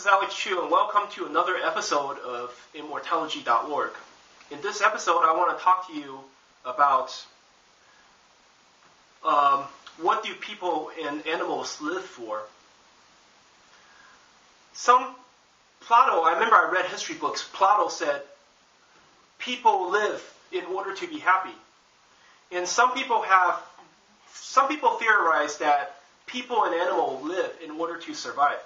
is Alex Chu, and welcome to another episode of Immortology.org. In this episode, I want to talk to you about what do people and animals live for. Plato, I remember I read history books, Plato said, people live in order to be happy. And some people theorize that people and animals live in order to survive.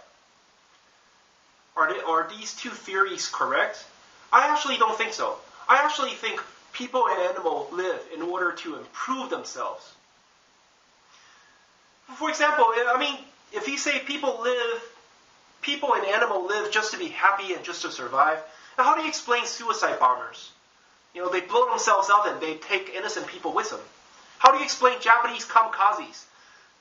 Are these two theories correct? I actually don't think so. I actually think people and animals live in order to improve themselves. For example, if you say people and animals live just to be happy and just to survive, now how do you explain suicide bombers? They blow themselves up and they take innocent people with them. How do you explain Japanese kamikazes?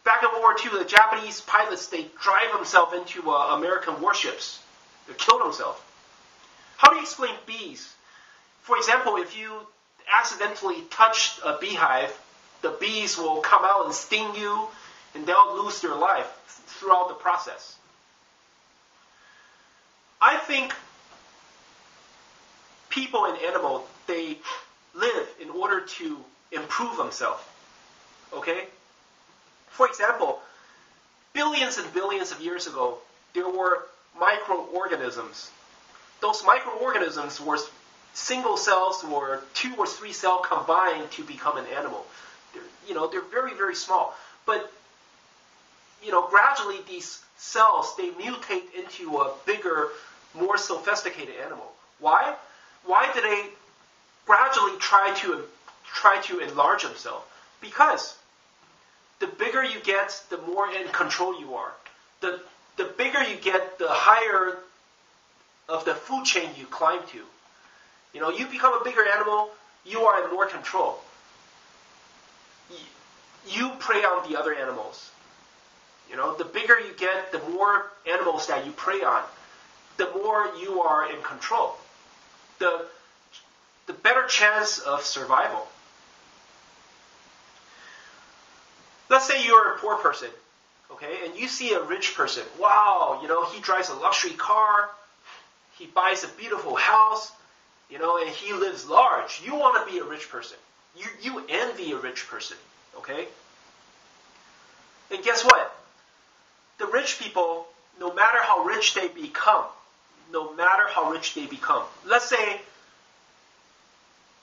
Back in World War II, the Japanese pilots, they drive themselves into American warships. They kill themselves. How do you explain bees? For example, if you accidentally touch a beehive, the bees will come out and sting you, and they'll lose their life throughout the process. I think people and animals, they live in order to improve themselves. Okay? For example, billions and billions of years ago, there were microorganisms. Those microorganisms were single cells or 2 or 3 cells combined to become an animal. They're very, very small. But, gradually these cells, they mutate into a bigger, more sophisticated animal. Why? Why do they gradually try to enlarge themselves? Because the bigger you get, the more in control you are. The bigger you get, the higher of the food chain you climb to. You become a bigger animal, you are in more control. You prey on the other animals. The bigger you get, the more animals that you prey on, the more you are in control. The better chance of survival. Let's say you're a poor person, okay, and you see a rich person. Wow, he drives a luxury car, he buys a beautiful house, and he lives large. You want to be a rich person. You envy a rich person, okay? And guess what? The rich people, no matter how rich they become, let's say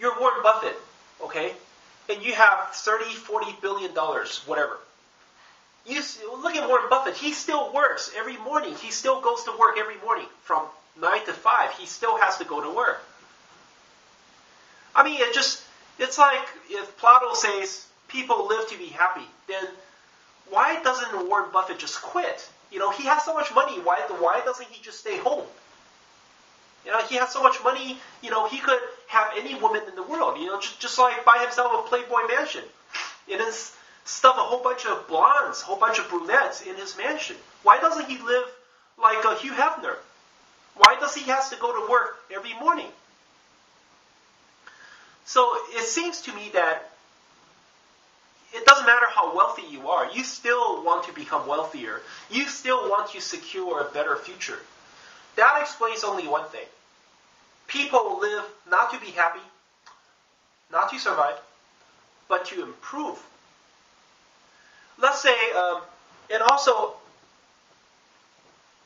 you're Warren Buffett, okay? And you have $30, $40 billion, whatever. Look at Warren Buffett. He still works every morning. He still goes to work every morning from 9 to 5. He still has to go to work. It's like if Plato says people live to be happy, then why doesn't Warren Buffett just quit? He has so much money. Why doesn't he just stay home? He has so much money, he could have any woman in the world, just like buy himself a Playboy mansion. And then stuff a whole bunch of blondes, a whole bunch of brunettes in his mansion. Why doesn't he live like Hugh Hefner? Why does he have to go to work every morning? So it seems to me that it doesn't matter how wealthy you are, you still want to become wealthier. You still want to secure a better future. That explains only one thing. People live not to be happy, not to survive, but to improve. Let's say, and also,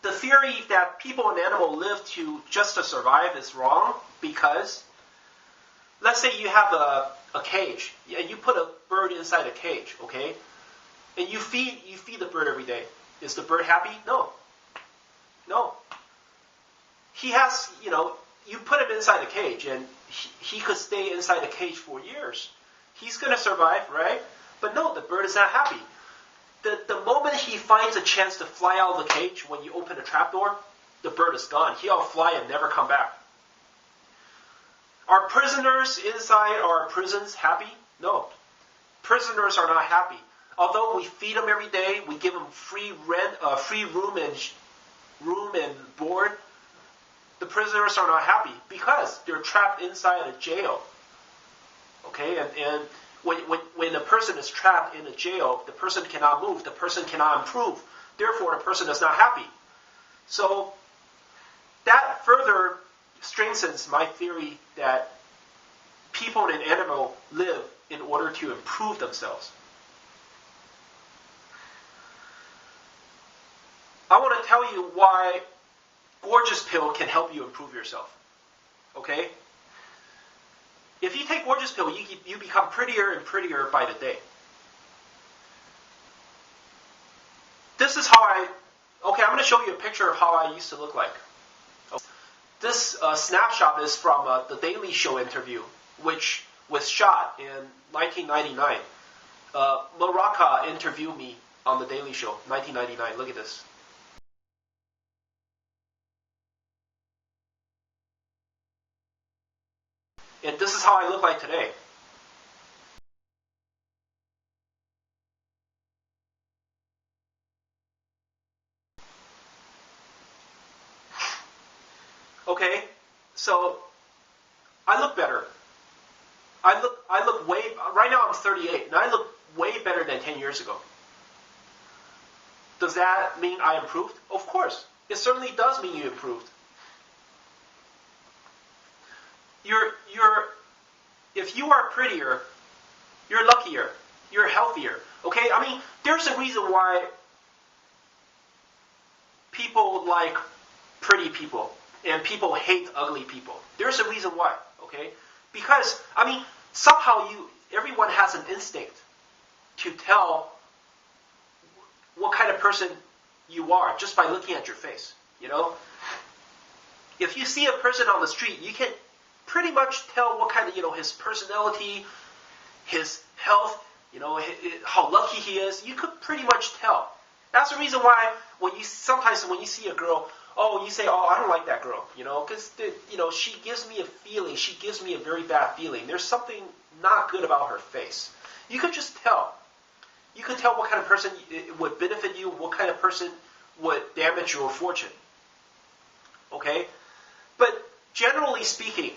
the theory that people and animals live just to survive is wrong because, let's say you have a cage, and you put a bird inside a cage, okay? And you feed the bird every day. Is the bird happy? No. He has, you put him inside a cage, and he could stay inside the cage for years. He's going to survive, right? But no, the bird is not happy. The moment he finds a chance to fly out of the cage, when you open the trapdoor, the bird is gone. He'll fly and never come back. Are prisoners inside our prisons happy? No. Prisoners are not happy. Although we feed them every day, we give them free room and board, the prisoners are not happy because they're trapped inside a jail. Okay, and when a person is trapped in a jail, the person cannot move, the person cannot improve. Therefore, the person is not happy. So that further strengthens my theory that people and animals live in order to improve themselves. I want to tell you why Gorgeous Pill can help you improve yourself. Okay? If you take Gorgeous Pill, you become prettier and prettier by the day. This is how I'm going to show you a picture of how I used to look like. This snapshot is from the Daily Show interview, which was shot in 1999. Maraca interviewed me on the Daily Show, 1999. Look at this. And this is how I look like today. Okay, so I look better. I look way, right now I'm 38, and I look way better than 10 years ago. Does that mean I improved? Of course. It certainly does mean you improved. If you are prettier, you're luckier, you're healthier. Okay? I mean, there's a reason why people like pretty people and people hate ugly people. There's a reason why. Okay? Because, I mean, somehow everyone has an instinct to tell what kind of person you are just by looking at your face. You know? If you see a person on the street, you can pretty much tell what kind of, his personality, his health, how lucky he is. You could pretty much tell. That's the reason why sometimes when you see a girl, you say, I don't like that girl, because, she gives me a feeling. She gives me a very bad feeling. There's something not good about her face. You could just tell. You could tell what kind of person would benefit you, what kind of person would damage your fortune. Okay? But generally speaking,